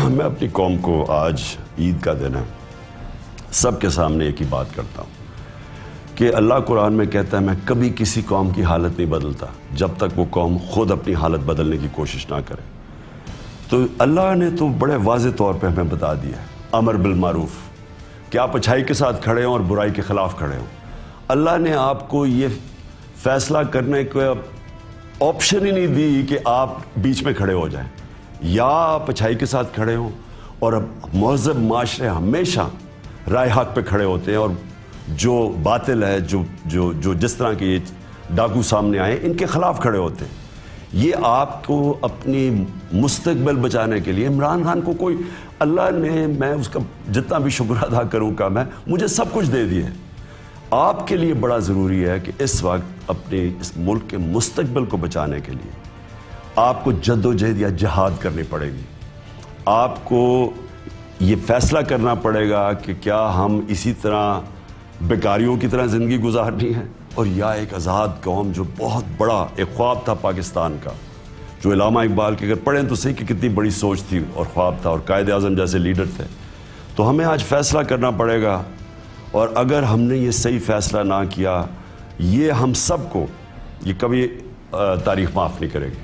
میں اپنی قوم کو آج عید کا دن ہے سب کے سامنے ایک ہی بات کرتا ہوں کہ اللہ قرآن میں کہتا ہے میں کبھی کسی قوم کی حالت نہیں بدلتا جب تک وہ قوم خود اپنی حالت بدلنے کی کوشش نہ کرے۔ تو اللہ نے تو بڑے واضح طور پہ ہمیں بتا دیا ہے امر بالمعروف کہ آپ اچھائی کے ساتھ کھڑے ہوں اور برائی کے خلاف کھڑے ہوں۔ اللہ نے آپ کو یہ فیصلہ کرنے کا آپشن ہی نہیں دی کہ آپ بیچ میں کھڑے ہو جائیں، یا آپ اچھائی کے ساتھ کھڑے ہوں، اور اب مہذب معاشرے ہمیشہ رائے حق پہ کھڑے ہوتے ہیں اور جو باطل ہے جو جس طرح کے یہ ڈاکو سامنے آئے ان کے خلاف کھڑے ہوتے ہیں۔ یہ آپ کو اپنی مستقبل بچانے کے لیے عمران خان کو کوئی اللہ نے، میں اس کا جتنا بھی شکر ادا کروں کا، مجھے سب کچھ دے دیا ہے۔ آپ کے لیے بڑا ضروری ہے کہ اس وقت اپنے اس ملک کے مستقبل کو بچانے کے لیے آپ کو جد و جہد یا جہاد کرنی پڑے گی۔ آپ کو یہ فیصلہ کرنا پڑے گا کہ کیا ہم اسی طرح بیکاریوں کی طرح زندگی گزارنی ہے، اور یا ایک آزاد قوم جو بہت بڑا ایک خواب تھا پاکستان کا، جو علامہ اقبال کے اگر پڑھیں تو صحیح کہ کتنی بڑی سوچ تھی اور خواب تھا، اور قائد اعظم جیسے لیڈر تھے۔ تو ہمیں آج فیصلہ کرنا پڑے گا، اور اگر ہم نے یہ صحیح فیصلہ نہ کیا، یہ ہم سب کو یہ کبھی تاریخ معاف نہیں کرے گی۔